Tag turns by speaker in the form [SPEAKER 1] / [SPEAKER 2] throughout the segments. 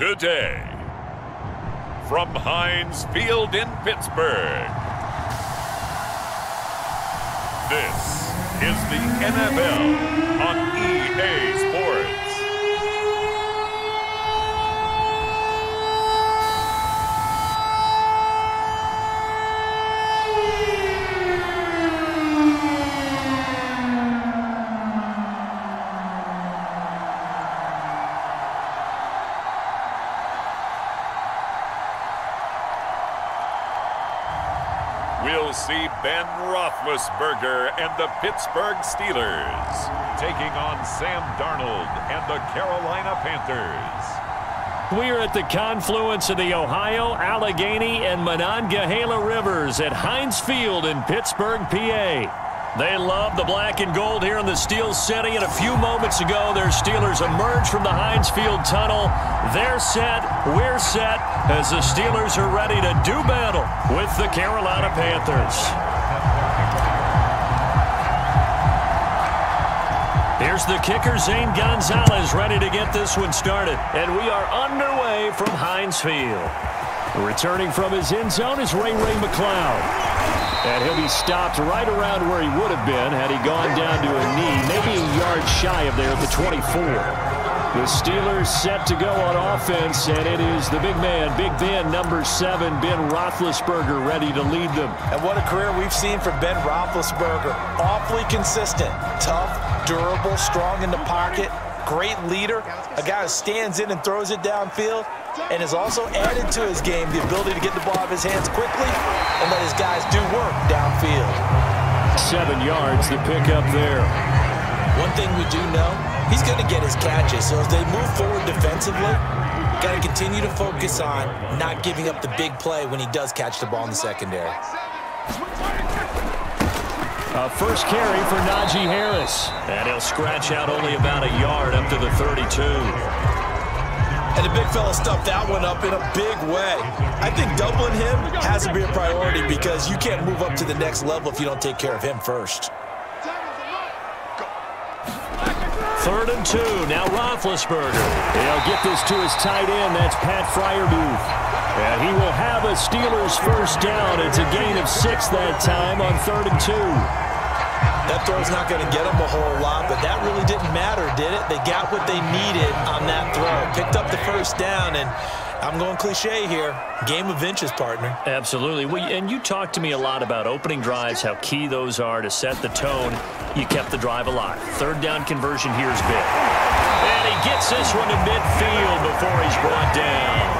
[SPEAKER 1] today. From Heinz Field in Pittsburgh, this is the NFL on EA Sports. We'll see Ben Roethlisberger and the Pittsburgh Steelers taking on Sam Darnold and the Carolina Panthers.
[SPEAKER 2] We're at the confluence of the Ohio, Allegheny, and Monongahela Rivers at Heinz Field in Pittsburgh, PA. They love the black and gold here in the Steel City, and a few moments ago, their Steelers emerged from the Heinz Field tunnel. They're set, we're set, as the Steelers are ready to do battle with the Carolina Panthers. Here's the kicker, Zane Gonzalez, ready to get this one started. And we are underway from Heinz Field. Returning from his end zone is Ray McCloud. And he'll be stopped right around where he would have been had he gone down to a knee, maybe a yard shy of there at the 24. The Steelers set to go on offense, and it is the big man, Big Ben, number 7, Ben Roethlisberger, ready to lead them.
[SPEAKER 3] And what a career we've seen from Ben Roethlisberger. Awfully consistent, tough, durable, strong in the pocket, great leader, a guy who stands in and throws it downfield, and has also added to his game the ability to get the ball out of his hands quickly and let his guys do work downfield.
[SPEAKER 2] 7 yards, the pickup there.
[SPEAKER 3] One thing we do know, he's going to get his catches, so as they move forward defensively, got to continue to focus on not giving up the big play when he does catch the ball in the secondary.
[SPEAKER 2] First carry for Najee Harris. And he'll scratch out only about a yard up to the 32.
[SPEAKER 3] And the big fella stuffed that one up in a big way. I think doubling him has to be a priority because you can't move up to the next level if you don't take care of him first.
[SPEAKER 2] 3rd and 2. Now Roethlisberger. He'll get this to his tight end. That's Pat Freiermuth. And he will have a Steelers first down. It's a gain of 6 that time on 3rd and 2.
[SPEAKER 3] That throw's not going to get them a whole lot, but that really didn't matter, did it? They got what they needed on that throw. Picked up the first down, and I'm going cliche here. Game of inches, partner.
[SPEAKER 2] Absolutely. And you talked to me a lot about opening drives, how key those are to set the tone. You kept the drive alive. 3rd down conversion here is big. And he gets this one to midfield before he's brought down.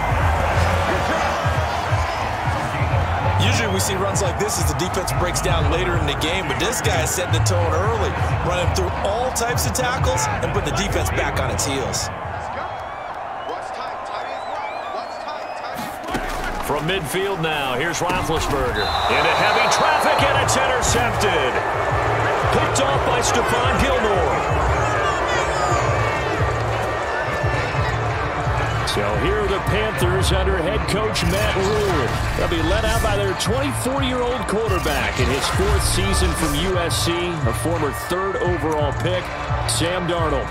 [SPEAKER 3] Usually we see runs like this as the defense breaks down later in the game, but this guy is setting the tone early, running through all types of tackles and putting the defense back on its heels.
[SPEAKER 2] From midfield now, here's Roethlisberger. Into heavy traffic, and it's intercepted. Picked off by Stephon Gilmore. So here are the Panthers under head coach Matt Rule. They'll be led out by their 24-year-old quarterback in his 4th season from USC, a former 3rd overall pick, Sam Darnold.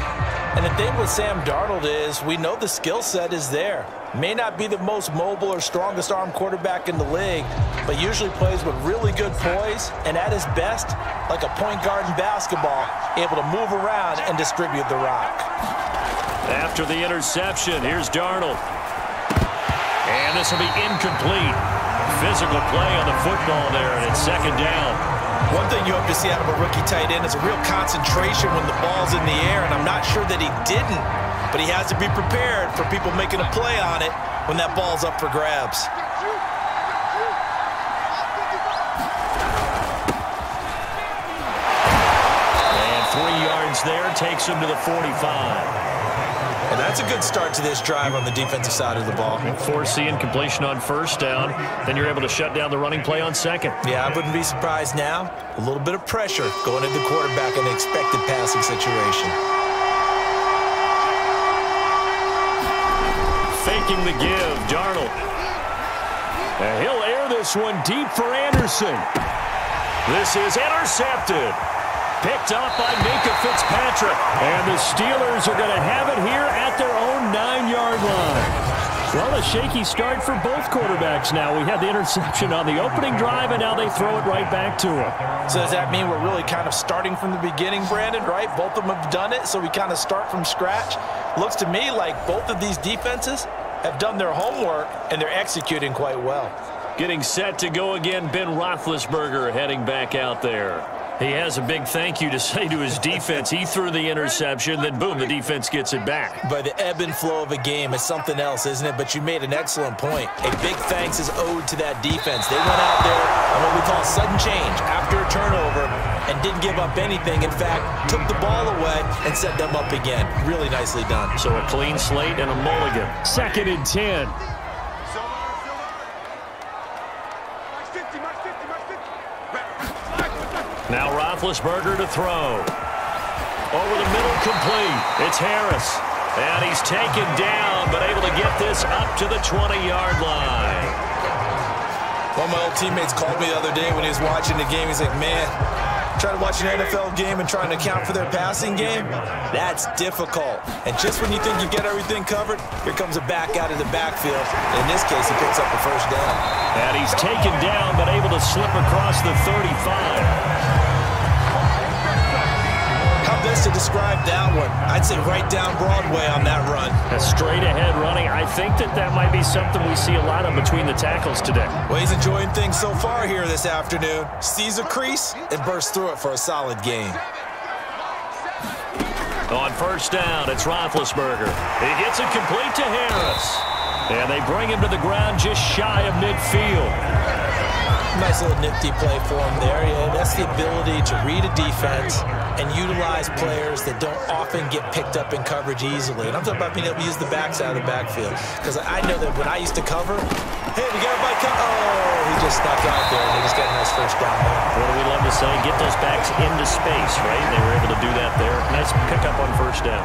[SPEAKER 3] And the thing with Sam Darnold is we know the skill set is there. May not be the most mobile or strongest arm quarterback in the league, but usually plays with really good poise and at his best, like a point guard in basketball, able to move around and distribute the rock.
[SPEAKER 2] After the interception, here's Darnold. And this will be incomplete. Physical play on the football there, and it's 2nd down.
[SPEAKER 3] One thing you hope to see out of a rookie tight end is a real concentration when the ball's in the air, and I'm not sure that he didn't, but he has to be prepared for people making a play on it when that ball's up for grabs.
[SPEAKER 2] And 3 yards there takes him to the 45.
[SPEAKER 3] And that's a good start to this drive on the defensive side of the ball.
[SPEAKER 2] Forcing incompletion on 1st down. Then you're able to shut down the running play on 2nd.
[SPEAKER 3] Yeah, I wouldn't be surprised now. A little bit of pressure going into the quarterback in an expected passing situation.
[SPEAKER 2] Faking the give, Darnold. And he'll air this one deep for Anderson. This is intercepted. Picked up by Minkah Fitzpatrick. And the Steelers are going to have it here at their own 9-yard line. Well, a shaky start for both quarterbacks now. We had the interception on the opening drive, and now they throw it right back to him.
[SPEAKER 3] So does that mean we're really kind of starting from the beginning, Brandon, right? Both of them have done it, so we kind of start from scratch. Looks to me like both of these defenses have done their homework, and they're executing quite well.
[SPEAKER 2] Getting set to go again, Ben Roethlisberger heading back out there. He has a big thank you to say to his defense. He threw the interception, then boom, the defense gets it back.
[SPEAKER 3] But the ebb and flow of a game is something else, isn't it? But you made an excellent point. A big thanks is owed to that defense. They went out there on what we call sudden change after a turnover and didn't give up anything. In fact, took the ball away and set them up again. Really nicely done.
[SPEAKER 2] So a clean slate and a mulligan. 2nd and 10. Now Roethlisberger to throw. Over the middle, complete. It's Harris. And he's taken down, but able to get this up to the 20-yard line.
[SPEAKER 3] One of my old teammates called me the other day when he was watching the game. He's like, man, trying to watch an NFL game and trying to account for their passing game, that's difficult. And just when you think you get everything covered, here comes a back out of the backfield. In this case, he picks up a first down.
[SPEAKER 2] And he's taken down, but able to slip across the 35.
[SPEAKER 3] Best to describe that one. I'd say right down Broadway on that run.
[SPEAKER 2] A straight ahead running. I think that might be something we see a lot of between the tackles today.
[SPEAKER 3] Well, he's enjoying things so far here this afternoon. Sees a crease and bursts through it for a solid gain.
[SPEAKER 2] On first down, it's Roethlisberger. He gets it complete to Harris. And they bring him to the ground just shy of midfield.
[SPEAKER 3] Nice little nifty play for him there. Yeah, that's the ability to read a defense and utilize players that don't often get picked up in coverage easily. And I'm talking about being able to use the backside of the backfield. Because I know that when I used to cover, hey, we got my cut. Oh, he just snuck out there, and he just got a nice first down there.
[SPEAKER 2] What do we love to say? Get those backs into space, right? They were able to do that there. Nice pickup on first down.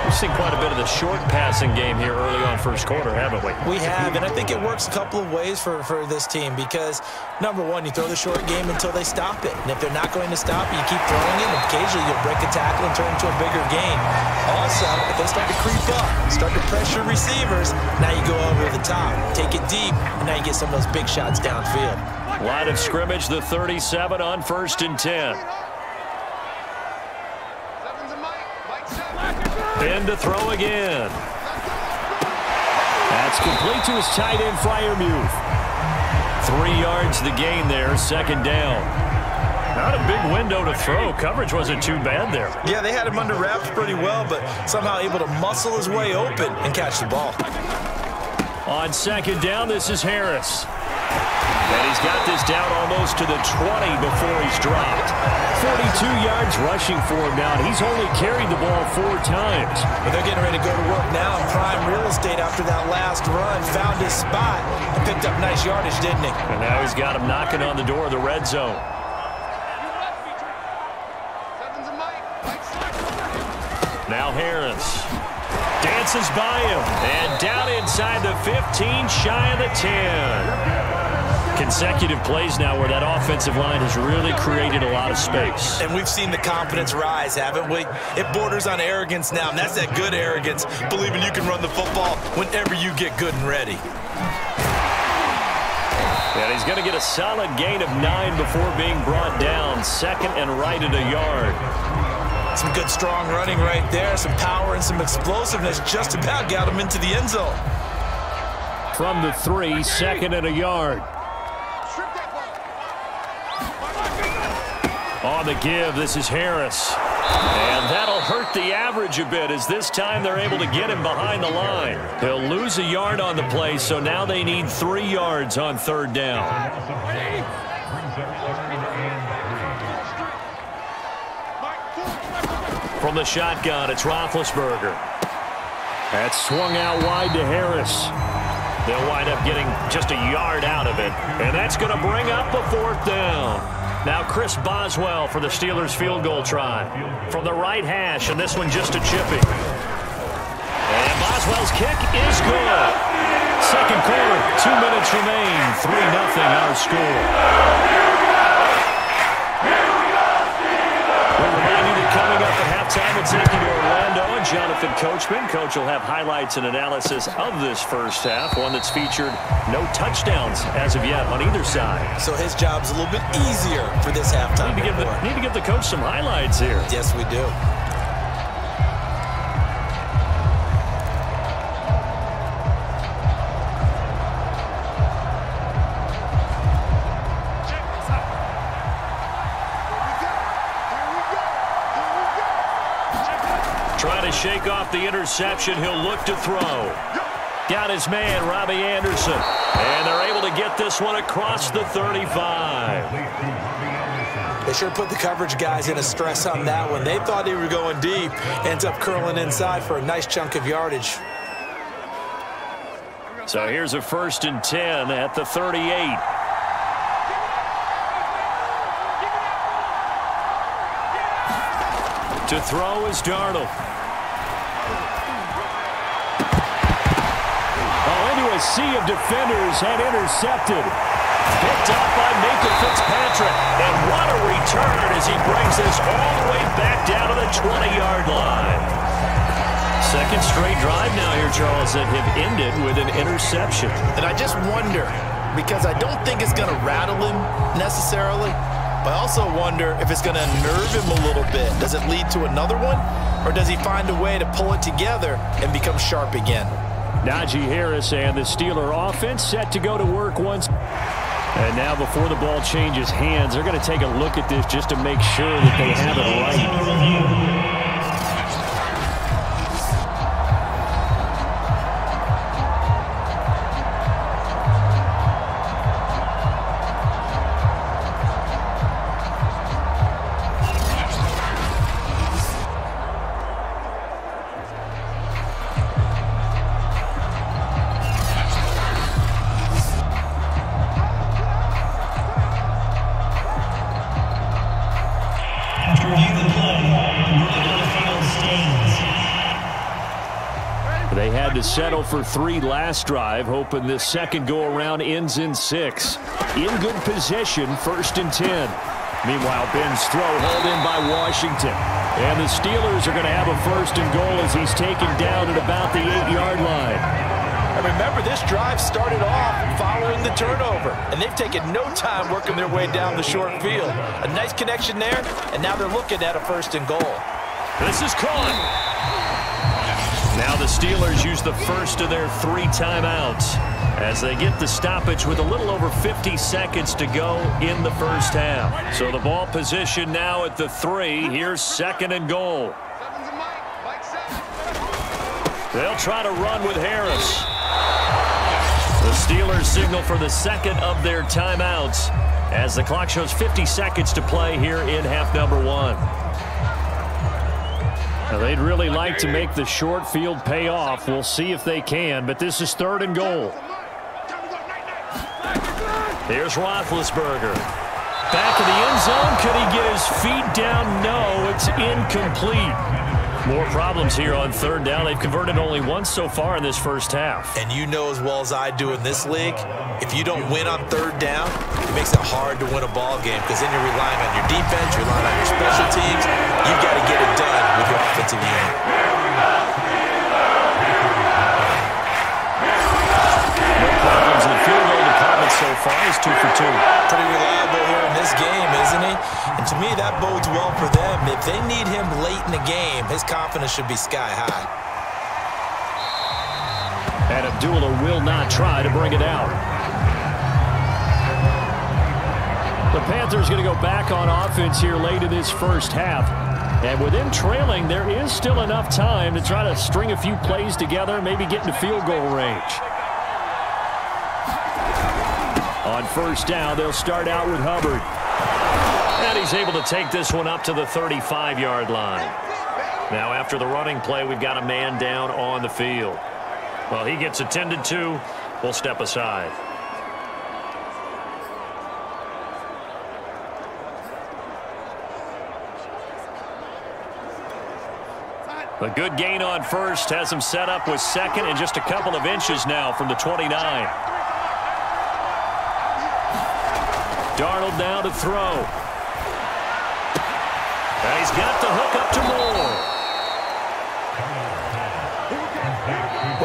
[SPEAKER 2] We've seen quite a bit of the short passing game here early on first quarter, haven't we?
[SPEAKER 3] We have, and I think it works a couple of ways for this team because, number one, you throw the short game until they stop it. And if they're not going to stop it, you keep throwing it, and occasionally you'll break a tackle and turn it into a bigger gain. Also, if they start to creep up, start to pressure receivers, now you go over the top, take it deep, and now you get some of those big shots downfield.
[SPEAKER 2] Line of scrimmage, the 37 on 1st and 10. Ben to throw again. That's complete to his tight end, Freiermuth. 3 yards the gain there, 2nd down. Not a big window to throw. Coverage wasn't too bad there.
[SPEAKER 3] Yeah, they had him under wraps pretty well, but somehow able to muscle his way open and catch the ball.
[SPEAKER 2] On 2nd down, this is Harris. And he's got this down almost to the 20 before he's dropped. 42 yards rushing for him now, and he's only carried the ball 4 times.
[SPEAKER 3] But they're getting ready to go to work now in prime real estate after that last run. Found his spot and picked up nice yardage, didn't he?
[SPEAKER 2] And now he's got him knocking on the door of the red zone. Now Harris dances by him, and down inside the 15, shy of the 10. Consecutive plays now where that offensive line has really created a lot of space.
[SPEAKER 3] And we've seen the confidence rise, haven't we? It borders on arrogance now, and that's that good arrogance, believing you can run the football whenever you get good and ready.
[SPEAKER 2] And he's going to get a solid gain of 9 before being brought down. 2nd and right at a yard.
[SPEAKER 3] Some good strong running right there, some power and some explosiveness just about got him into the end zone.
[SPEAKER 2] From the 3, 2nd and a yard. On the give, this is Harris. And that'll hurt the average a bit as this time they're able to get him behind the line. He'll lose a yard on the play, so now they need 3 yards on 3rd down. From the shotgun, it's Roethlisberger. That's swung out wide to Harris. They'll wind up getting just a yard out of it. And that's going to bring up a 4th down. Now Chris Boswell for the Steelers field goal try. From the right hash, and this one just a chipping. And Boswell's kick is good. 2nd quarter, 2 minutes remain. 3-0 our score. We remind you that coming up at halftime, we're taking to Orlando and Jonathan with Coachman. Coach will have highlights and analysis of this first half, one that's featured no touchdowns as of yet on either side.
[SPEAKER 3] So his job's a little bit easier for this halftime.
[SPEAKER 2] Need to give the coach some highlights here.
[SPEAKER 3] Yes, we do.
[SPEAKER 2] Trying to shake off the interception. He'll look to throw. Got his man, Robbie Anderson. And they're able to get this one across the 35.
[SPEAKER 3] They sure put the coverage guys in a stress on that one. They thought they were going deep. Ends up curling inside for a nice chunk of yardage.
[SPEAKER 2] So here's a 1st and 10 at the 38. To throw is Darnold. Into a sea of defenders and intercepted. Picked up by Nathan Fitzpatrick. And what a return as he brings this all the way back down to the 20-yard line. Second straight drive now here, Charles, that have ended with an interception.
[SPEAKER 4] And I just wonder, because I don't think it's going to rattle him necessarily, but I also wonder if it's going to unnerve him a little bit. Does it lead to another one? Or does he find a way to pull it together and become sharp again?
[SPEAKER 2] Najee Harris and the Steeler offense set to go to work once. And now before the ball changes hands, they're going to take a look at this just to make sure that they have it right. They had to settle for 3 last drive, hoping this second go-around ends in 6. In good position, 1st and 10. Meanwhile, Ben's throw hauled in by Washington. And the Steelers are going to have a 1st and goal as he's taken down at about the 8-yard line.
[SPEAKER 3] And remember, this drive started off following the turnover, and they've taken no time working their way down the short field. A nice connection there, and now they're looking at a 1st and goal.
[SPEAKER 2] This is caught. Now the Steelers use the first of their 3 timeouts as they get the stoppage with a little over 50 seconds to go in the first half. So the ball position now at the 3. Here's 2nd and goal. They'll try to run with Harris. The Steelers signal for the 2nd of their timeouts as the clock shows 50 seconds to play here in half number 1. Now, they'd really like to make the short field pay off. We'll see if they can, but this is 3rd and goal. Here's Roethlisberger. Back of the end zone. Could he get his feet down? No, it's incomplete. More problems here on 3rd down. They've converted only once so far in this first half.
[SPEAKER 3] And you know as well as I do in this league, if you don't win on 3rd down, it makes it hard to win a ball game because then you're relying on your defense, you're relying on your special teams. You've got to get it done with your offensive unit.
[SPEAKER 2] No problems in the field goal department so far. He's 2 for 2.
[SPEAKER 3] Pretty reliable here in this game, isn't he? And to me, that bodes well for them. If they need him late in the game, his confidence should be sky high.
[SPEAKER 2] And Abdullah will not try to bring it out. The Panthers going to go back on offense here late in this first half. And with them trailing, there is still enough time to try to string a few plays together, maybe get into field goal range. On 1st down, they'll start out with Hubbard. And he's able to take this one up to the 35-yard line. Now, after the running play, we've got a man down on the field. Well, he gets attended to. We'll step aside. A good gain on 1st has him set up with 2nd and just a couple of inches now from the 29. Darnold now to throw. And he's got the hook up to Moore.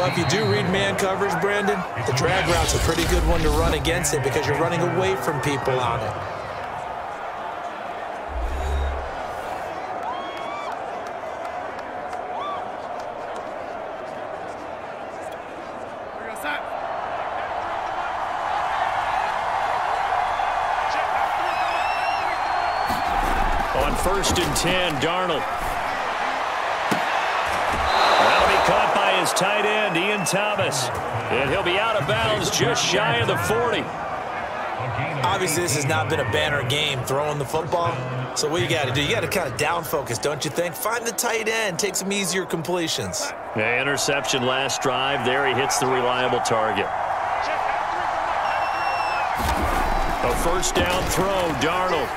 [SPEAKER 3] Well, if you do read man coverage, Brandon, the drag route's a pretty good one to run against it because you're running away from people on it.
[SPEAKER 2] On 1st and 10, Darnold. That'll be caught by his tight end, Ian Thomas. And he'll be out of bounds just shy of the 40.
[SPEAKER 3] Obviously, this has not been a banner game throwing the football. So what you got to do, you got to kind of down focus, don't you think? Find the tight end, take some easier completions.
[SPEAKER 2] Yeah, interception last drive. There he hits the reliable target. A 1st down throw, Darnold.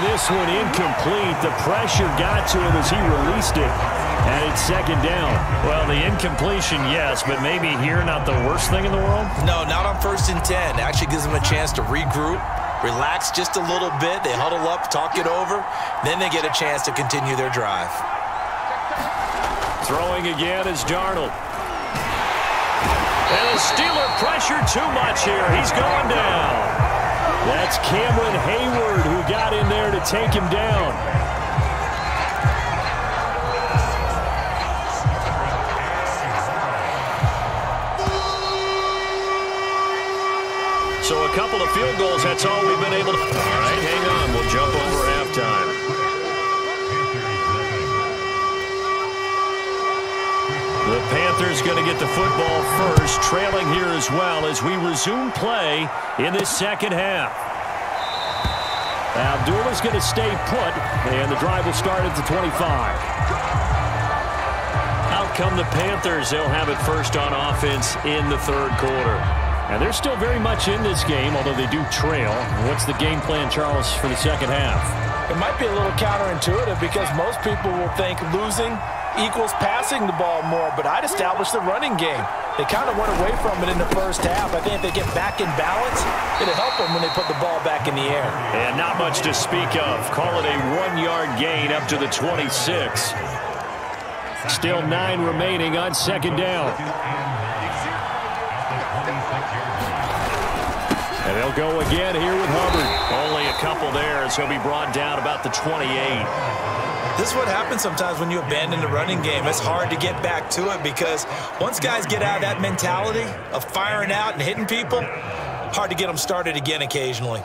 [SPEAKER 2] This one incomplete. The pressure got to him as he released it, and it's 2nd down. Well, the incompletion, yes, but maybe here not the worst thing in the world?
[SPEAKER 3] No, not on 1st and 10. It actually gives them a chance to regroup, relax just a little bit. They huddle up, talk it over. Then they get a chance to continue their drive.
[SPEAKER 2] Throwing again is Darnold. And the Steeler pressure too much here. He's going down. That's Cameron Hayward who got in there to take him down. So a couple of field goals, that's all we've been able to... All right, hang on. We'll jump over halftime. The Panthers going to get the football first, trailing here as well as we resume play in this 2nd half. Abdullah's going to stay put, and the drive will start at the 25. Out come the Panthers. They'll have it first on offense in the 3rd quarter. And they're still very much in this game, although they do trail. What's the game plan, Charles, for the 2nd half?
[SPEAKER 3] It might be a little counterintuitive because most people will think losing equals passing the ball more, but I'd establish the running game. They kind of went away from it in the 1st half. I think if they get back in balance, it'll help them when they put the ball back in the air.
[SPEAKER 2] And not much to speak of. Call it a 1-yard gain up to the 26. Still 9 remaining on 2nd down. And they'll go again here with Hubbard. Only a couple there as he'll be brought down about the 28.
[SPEAKER 3] This is what happens sometimes when you abandon the running game. It's hard to get back to it because once guys get out of that mentality of firing out and hitting people, hard to get them started again occasionally.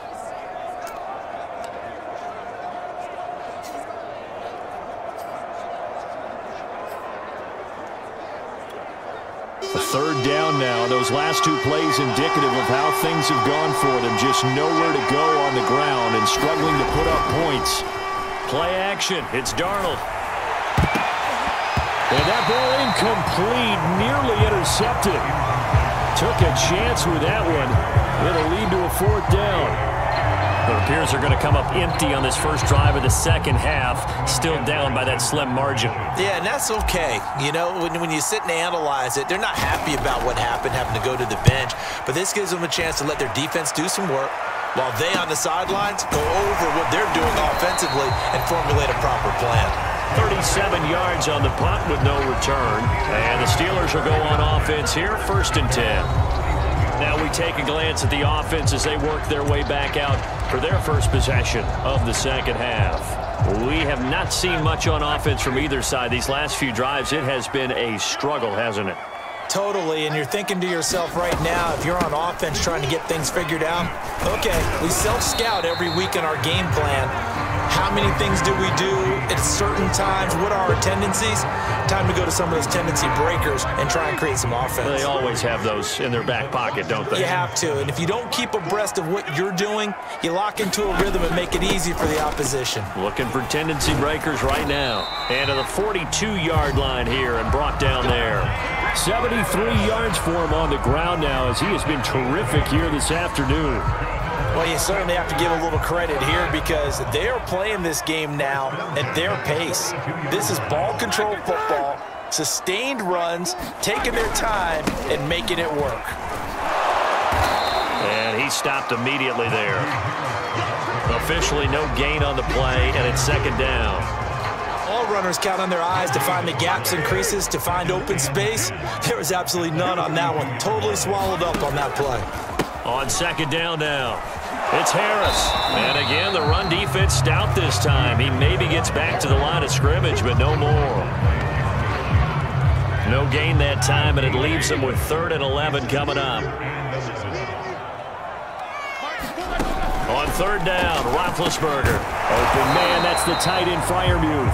[SPEAKER 2] A 3rd down now. Those last 2 plays indicative of how things have gone for them. Just nowhere to go on the ground and struggling to put up points. Play action. It's Darnold. And that ball incomplete, nearly intercepted. Took a chance with that one. It'll lead to a 4th down. It appears they're going to come up empty on this first drive of the 2nd half, still down by that slim margin.
[SPEAKER 3] Yeah, and that's okay. You know, when you sit and analyze it, they're not happy about what happened, having to go to the bench. But this gives them a chance to let their defense do some work, while they on the sidelines go over what they're doing offensively and formulate a proper plan.
[SPEAKER 2] 37 yards on the punt with no return. And the Steelers will go on offense here, 1st and 10. Now we take a glance at the offense as they work their way back out for their first possession of the 2nd half. We have not seen much on offense from either side. These last few drives, it has been a struggle, hasn't it?
[SPEAKER 3] Totally, and you're thinking to yourself right now, if you're on offense trying to get things figured out, okay, we self-scout every week in our game plan. How many things do we do at certain times? What are our tendencies? Time to go to some of those tendency breakers and try and create some offense.
[SPEAKER 2] They always have those in their back pocket, don't they?
[SPEAKER 3] You have to, and if you don't keep abreast of what you're doing, you lock into a rhythm and make it easy for the opposition.
[SPEAKER 2] Looking for tendency breakers right now. And to the 42-yard line here and brought down there. 73 yards for him on the ground now as he has been terrific here this afternoon.
[SPEAKER 3] Well, you certainly have to give a little credit here because they are playing this game now at their pace. This is ball control football, sustained runs, taking their time and making it work.
[SPEAKER 2] And he stopped immediately there. Officially no gain on the play, and it's 2nd down.
[SPEAKER 3] All runners count on their eyes to find the gaps and creases, to find open space. There was absolutely none on that one. Totally swallowed up on that play.
[SPEAKER 2] On second down now, it's Harris. And again, the run defense stout this time. He maybe gets back to the line of scrimmage, but no more. No gain that time, and it leaves them with 3rd and 11 coming up. On 3rd down, Roethlisberger. Open man, that's the tight end Freiermuth.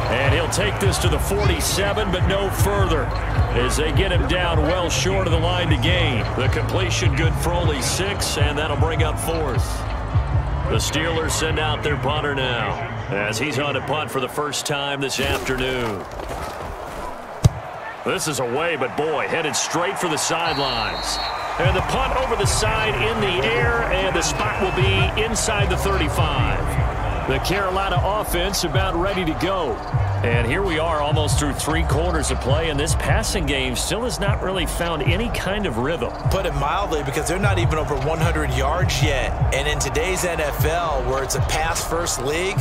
[SPEAKER 2] And he'll take this to the 47, but no further, as they get him down well short of the line to gain. The completion good for only 6, and that'll bring up 4th. The Steelers send out their punter now, as he's on to punt for the first time this afternoon. This is away, but boy, headed straight for the sidelines. And the punt over the side in the air, and the spot will be inside the 35. The Carolina offense about ready to go. And here we are almost through 3 quarters of play, and this passing game still has not really found any kind of rhythm.
[SPEAKER 3] Put it mildly, because they're not even over 100 yards yet. And in today's NFL, where it's a pass-first league,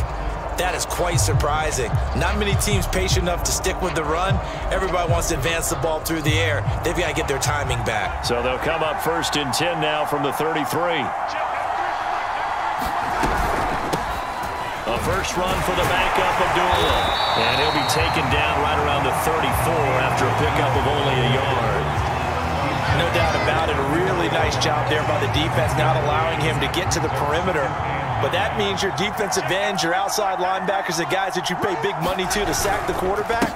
[SPEAKER 3] that is quite surprising. Not many teams patient enough to stick with the run. Everybody wants to advance the ball through the air. They've got to get their timing back.
[SPEAKER 2] So they'll come up 1st and 10 now from the 33. A first run for the backup, Abdullah. And he'll be taken down right around the 34 after a pickup of only a yard.
[SPEAKER 3] No doubt about it. A really nice job there by the defense, not allowing him to get to the perimeter. But that means your defensive ends, your outside linebackers, the guys that you pay big money to sack the quarterback,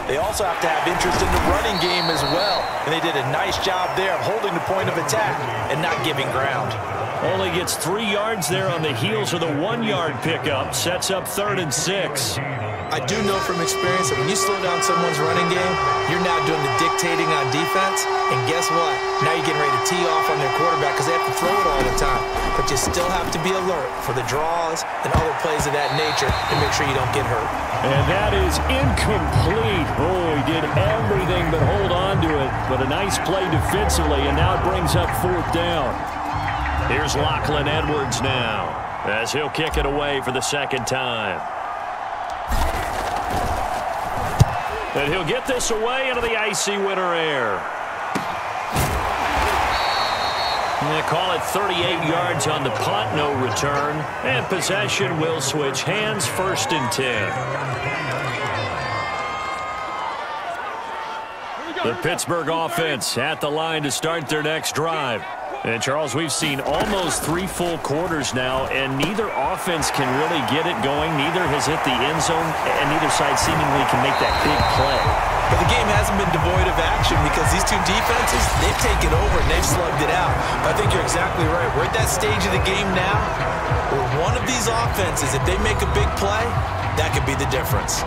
[SPEAKER 3] they also have to have interest in the running game as well. And they did a nice job there of holding the point of attack and not giving ground.
[SPEAKER 2] Only gets 3 yards there on the heels of the 1-yard pickup. Sets up 3rd and 6.
[SPEAKER 3] I do know from experience that when you slow down someone's running game, you're now doing the dictating on defense. And guess what? Now you're getting ready to tee off on their quarterback because they have to throw it all the time. But you still have to be alert for the draws and other plays of that nature to make sure you don't get hurt.
[SPEAKER 2] And that is incomplete. Oh, he did everything but hold on to it. But a nice play defensively, and now it brings up 4th down. Here's Lachlan Edwards now, as he'll kick it away for the 2nd time. And he'll get this away into the icy winter air. And they call it 38 yards on the punt, no return. And possession will switch hands, 1st and 10. The Pittsburgh offense at the line to start their next drive. And, Charles, we've seen almost 3 full quarters now, and neither offense can really get it going. Neither has hit the end zone, and neither side seemingly can make that big play.
[SPEAKER 3] But the game hasn't been devoid of action because these two defenses, they've taken over and they've slugged it out. But I think you're exactly right. We're at that stage of the game now where one of these offenses, if they make a big play, that could be the difference.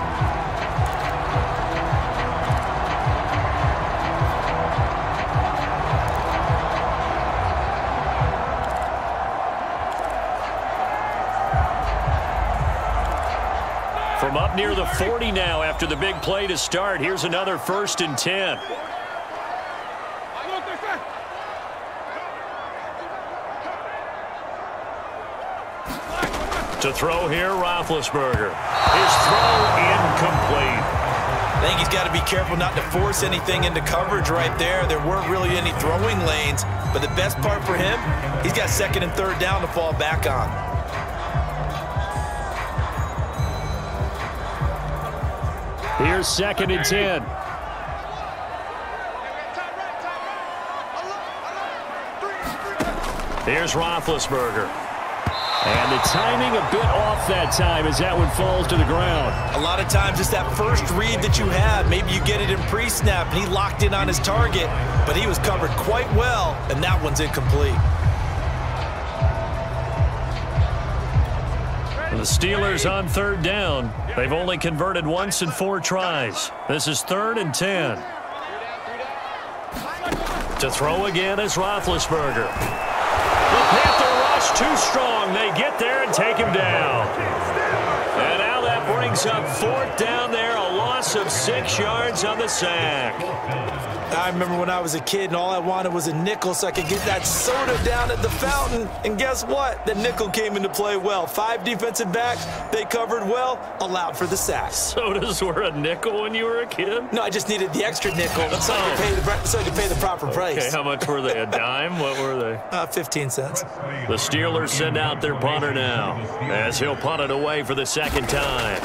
[SPEAKER 2] From up near the 40 now after the big play to start. Here's another 1st and 10. To throw here, Roethlisberger. His throw incomplete.
[SPEAKER 3] I think he's got to be careful not to force anything into coverage right there. There weren't really any throwing lanes, but the best part for him, he's got 2nd and 3rd down to fall back on.
[SPEAKER 2] Here's 2nd and 10. Here's Roethlisberger. And the timing a bit off that time as that one falls to the ground.
[SPEAKER 3] A lot of times it's that first read that you have. Maybe you get it in pre-snap and he locked in on his target, but he was covered quite well, and that one's incomplete.
[SPEAKER 2] The Steelers on 3rd down. They've only converted once in 4 tries. This is 3rd and 10. To throw again is Roethlisberger. The Panther rush too strong. They get there and take him down. And now that brings up 4th down there. A loss loss of 6 yards on the sack.
[SPEAKER 3] I remember when I was a kid and all I wanted was a nickel so I could get that soda down at the fountain. And guess what? The nickel came into play well. 5 defensive backs, they covered well, allowed for the sack.
[SPEAKER 2] Sodas were a nickel when you were a kid?
[SPEAKER 3] No, I just needed the extra nickel so I could pay the proper price.
[SPEAKER 2] Okay, how much were they? A dime? What were they?
[SPEAKER 3] 15 cents.
[SPEAKER 2] The Steelers send out their punter now as he'll punt it away for the second time.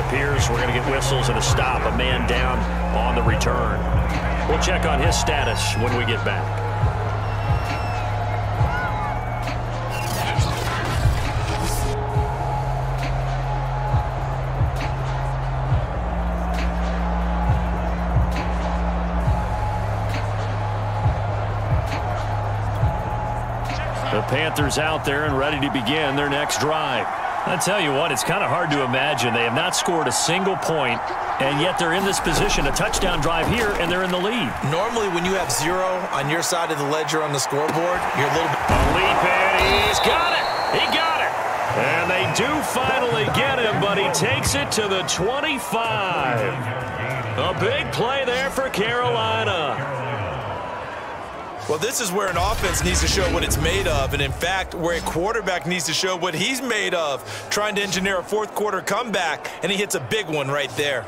[SPEAKER 2] Appears we're going to get whistles and a stop, a man down on the return. We'll check on his status when we get back. The Panthers out there and ready to begin their next drive. I tell you what, it's kind of hard to imagine. They have not scored a single point, and yet they're in this position, a touchdown drive here, and they're in the lead.
[SPEAKER 3] Normally, when you have 0 on your side of the ledger on the scoreboard, you're a little bit...
[SPEAKER 2] A leap in, he's got it! He got it! And they do finally get him, but he takes it to the 25. A big play there for Carolina.
[SPEAKER 3] Well, this is where an offense needs to show what it's made of, and in fact, where a quarterback needs to show what he's made of, trying to engineer a fourth-quarter comeback, and he hits a big one right there.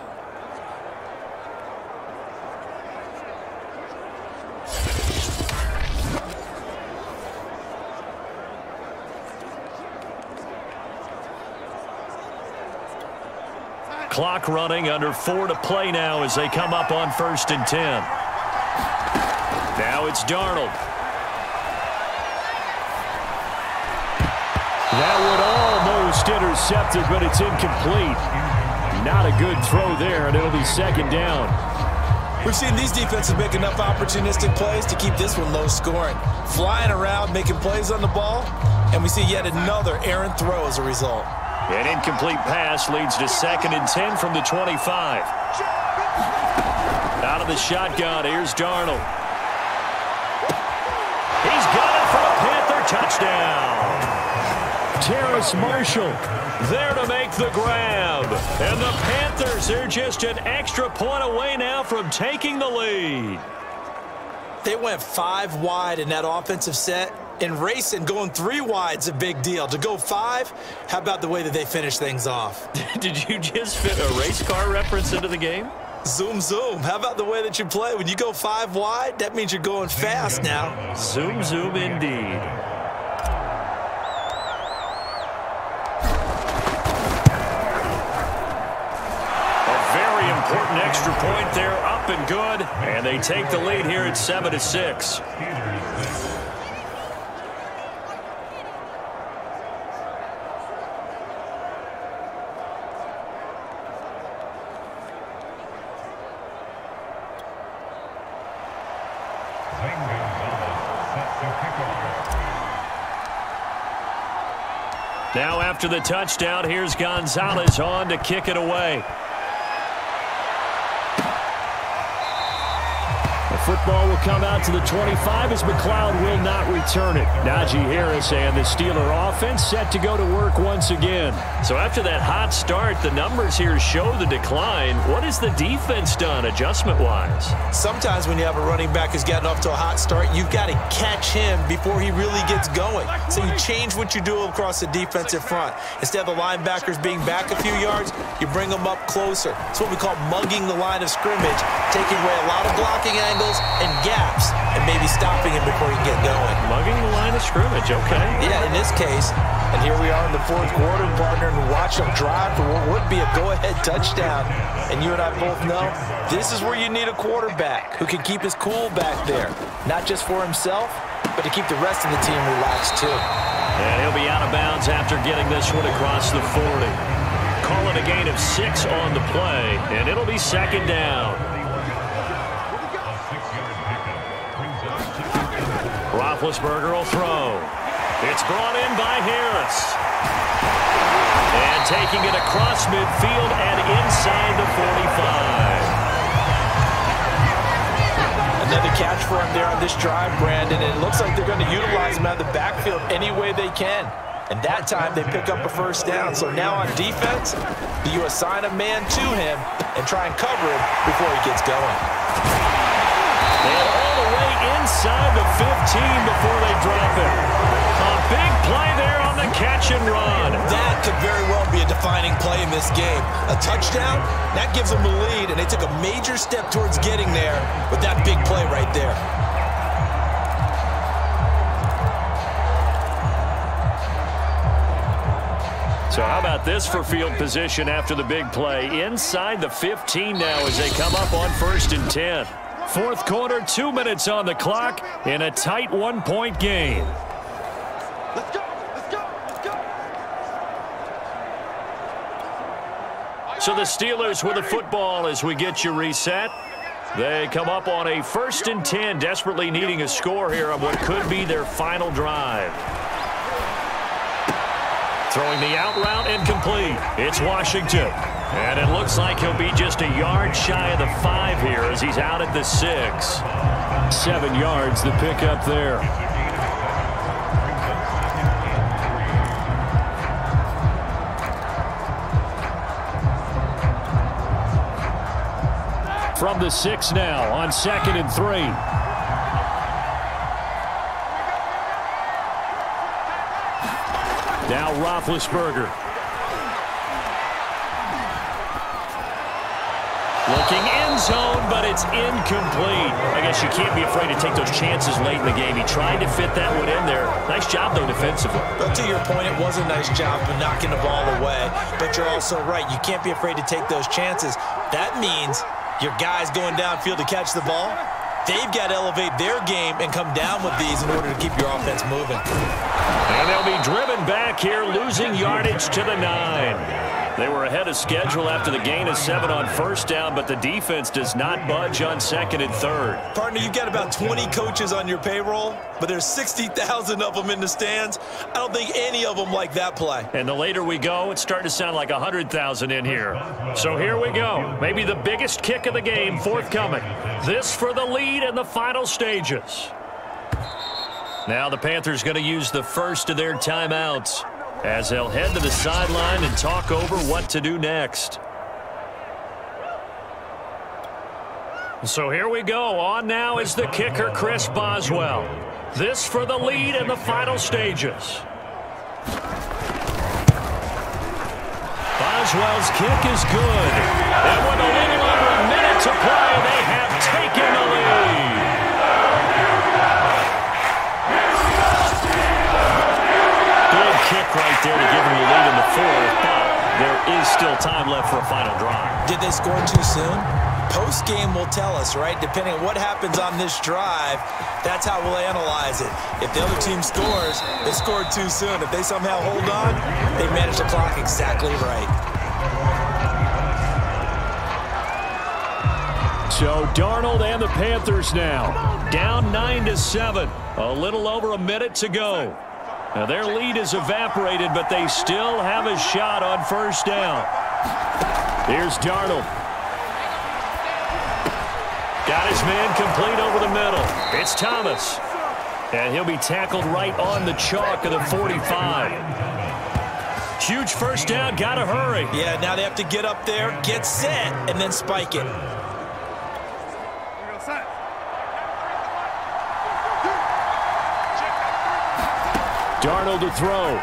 [SPEAKER 2] Clock running, under 4 to play now as they come up on 1st and 10. Now it's Darnold. That one almost intercepted, but it's incomplete. Not a good throw there, and it'll be 2nd down.
[SPEAKER 3] We've seen these defenses make enough opportunistic plays to keep this one low scoring. Flying around, making plays on the ball, and we see yet another errant throw as a result.
[SPEAKER 2] An incomplete pass leads to 2nd and 10 from the 25. Out of the shotgun, here's Darnold. He's got it for a Panther touchdown. Terrace Marshall there to make the grab. And the Panthers are just an extra point away now from taking the lead.
[SPEAKER 3] They went 5 wide in that offensive set, and racing going 3 wide's a big deal. To go 5, how about the way that they finish things off?
[SPEAKER 2] Did you just fit a race car reference into the game?
[SPEAKER 3] Zoom, zoom. How about the way that you play? When you go 5 wide, that means you're going fast now.
[SPEAKER 2] Zoom, zoom indeed. A very important extra point there, up and good. And they take the lead here at 7-6. Now after the touchdown, here's Gonzalez on to kick it away. The football will come out to the 25 as McLeod will not return it. Najee Harris and the Steeler offense set to go to work once again. So after that hot start, the numbers here show the decline. What has the defense done adjustment-wise?
[SPEAKER 3] Sometimes when you have a running back who's gotten off to a hot start, you've got to catch him before he really gets going. So you change what you do across the defensive front. Instead of the linebackers being back a few yards, you bring them up closer. It's what we call mugging the line of scrimmage, taking away a lot of blocking angles and gaps, and maybe stopping him before you get going.
[SPEAKER 2] Mugging the line of scrimmage, okay.
[SPEAKER 3] Yeah, in this case, and here we are in the 4th quarter, partner, and watch them drive for what would be a go-ahead touchdown. And you and I both know this is where you need a quarterback who can keep his cool back there, not just for himself, but to keep the rest of the team relaxed too.
[SPEAKER 2] And he'll be out of bounds after getting this one across the 40. Call it a gain of 6 on the play, and it'll be 2nd down. Roethlisberger will throw. It's brought in by Harris. And taking it across midfield and inside the 45.
[SPEAKER 3] Another catch for him there on this drive, Brandon, and it looks like they're going to utilize him out of the backfield any way they can. And that time, they pick up a first down. So now on defense, you assign a man to him and try and cover him before he gets going.
[SPEAKER 2] And all the way inside the 15 before they drop it. A big play there on the catch and run.
[SPEAKER 4] That could very well be a defining play in this game. A touchdown, that gives them the lead, and they took a major step towards getting there with that big play right there.
[SPEAKER 2] So how about this for field position after the big play? Inside the 15 now as they come up on 1st and 10. Fourth quarter, 2 minutes on the clock in a tight 1-point game.
[SPEAKER 5] Let's go, let's go, let's go.
[SPEAKER 2] So the Steelers with the football as we get you reset. They come up on a 1st and 10, desperately needing a score here on what could be their final drive. Throwing the out route incomplete. It's Washington. And it looks like he'll be just a yard shy of the 5 here as he's out at the 6. 7 yards, the pickup there. From the 6 now on 2nd and 3. Now Roethlisberger. Looking end zone, but it's incomplete. I guess you can't be afraid to take those chances late in the game. He tried to fit that one in there. Nice job, though, defensively.
[SPEAKER 3] But to your point, it was a nice job of knocking the ball away. But you're also right. You can't be afraid to take those chances. That means your guys going downfield to catch the ball, they've got to elevate their game and come down with these in order to keep your offense moving.
[SPEAKER 2] And they'll be driven back here, losing yardage to the 9. They were ahead of schedule after the gain of 7 on 1st down, but the defense does not budge on 2nd and 3rd.
[SPEAKER 3] Partner, you've got about 20 coaches on your payroll, but there's 60,000 of them in the stands. I don't think any of them like that play.
[SPEAKER 2] And the later we go, it's starting to sound like 100,000 in here. So here we go. Maybe the biggest kick of the game forthcoming. This for the lead in the final stages. Now the Panthers going to use the first of their timeouts as they'll head to the sideline and talk over what to do next. So here we go. On now is the kicker, Chris Boswell. This for the lead in the final stages. Boswell's kick is good. And with a little over a minute to play, they have taken the lead. Good kick right there to give him the lead in the 4th, but there is still time left for a final drive.
[SPEAKER 3] Did they score too soon? Post-game will tell us, right? Depending on what happens on this drive, that's how we'll analyze it. If the other team scores, they scored too soon. If they somehow hold on, they manage the clock exactly right.
[SPEAKER 2] So Darnold and the Panthers now down 9-7. A little over a minute to go. Now their lead is evaporated, but they still have a shot on 1st down. Here's Darnold. Got his man complete over the middle. It's Thomas. And he'll be tackled right on the chalk of the 45. Huge first down, gotta hurry.
[SPEAKER 3] Yeah, now they have to get up there, get set, and then spike it.
[SPEAKER 2] Darnold to throw.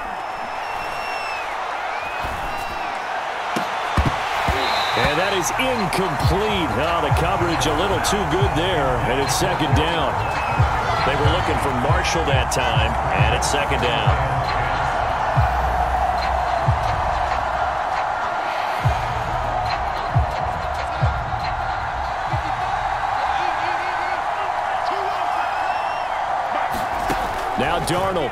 [SPEAKER 2] And that is incomplete. Oh, the coverage a little too good there, and it's 2nd down. They were looking for Marshall that time, and it's 2nd down. Now Darnold.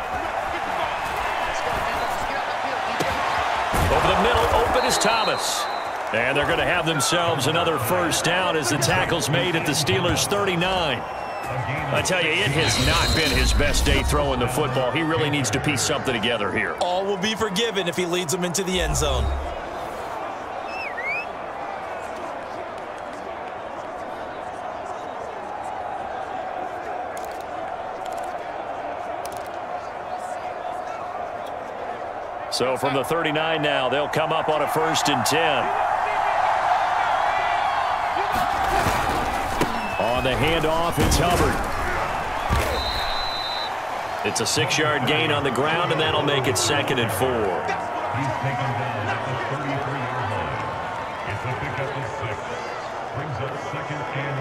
[SPEAKER 2] Over the middle, open is Thomas. And they're going to have themselves another first down as the tackle's made at the Steelers' 39. I tell you, it has not been his best day throwing the football. He really needs to piece something together here.
[SPEAKER 3] All will be forgiven if he leads them into the end zone.
[SPEAKER 2] So from the 39 now, they'll come up on a 1st and 10. On the handoff, it's Hubbard. It's a 6-yard gain on the ground, and that'll make it 2nd and 4.
[SPEAKER 1] He's taken down at the 33-yard line. It's a pickup of 6. Brings up 2nd and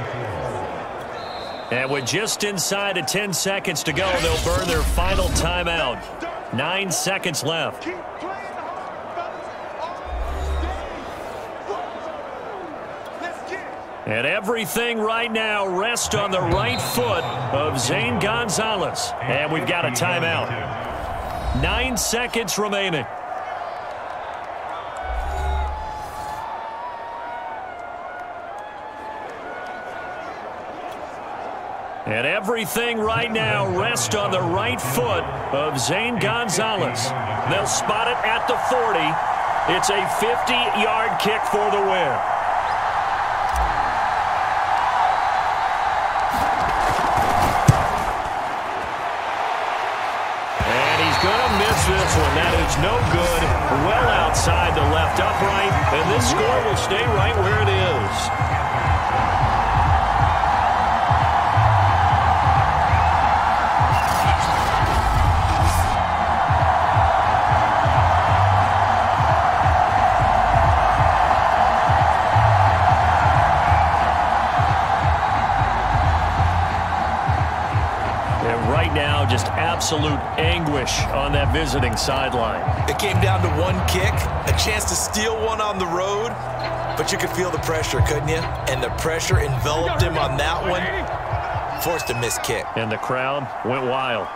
[SPEAKER 1] 4.
[SPEAKER 2] And with just inside of 10 seconds to go, they'll burn their final timeout. 9 seconds left.
[SPEAKER 5] Keep playing hard, fellas. Let's get it.
[SPEAKER 2] And everything right now rests on the right foot of Zane Gonzalez. And we've got a timeout. 9 seconds remaining. And everything right now rests on the right foot of Zane Gonzalez. They'll spot it at the 40. It's a 50-yard kick for the win. And he's going to miss this one. That is no good. Well outside the left upright. And this score will stay right where it is. Just absolute anguish on that visiting sideline.
[SPEAKER 3] It came down to one kick, a chance to steal one on the road, but you could feel the pressure, couldn't you? And the pressure enveloped him on that one, forced a missed kick.
[SPEAKER 2] And the crowd went wild.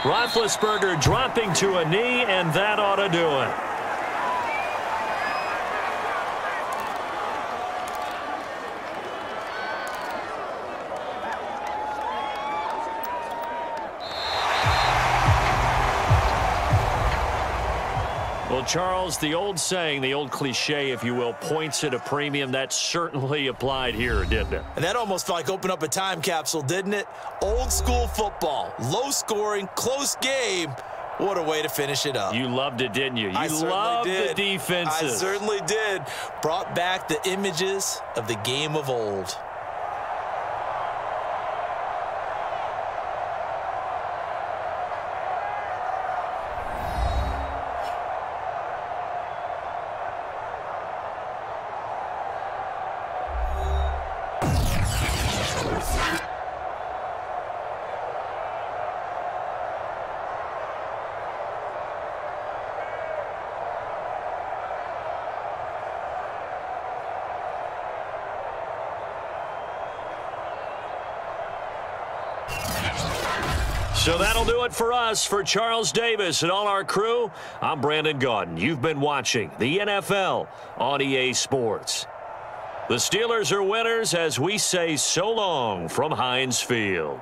[SPEAKER 2] Roethlisberger dropping to a knee, and that ought to do it. Well, Charles, the old saying, the old cliche, if you will, points at a premium, that certainly applied here, didn't it?
[SPEAKER 3] And that almost felt like opening up a time capsule, didn't it? Old school football, low scoring, close game. What a way to finish it up.
[SPEAKER 2] You loved it, didn't you? You loved the defenses.
[SPEAKER 3] I certainly did. Brought back the images of the game of old.
[SPEAKER 2] So that'll do it for us. For Charles Davis and all our crew, I'm Brandon Gaudin. You've been watching the NFL on EA Sports. The Steelers are winners as we say so long from Heinz Field.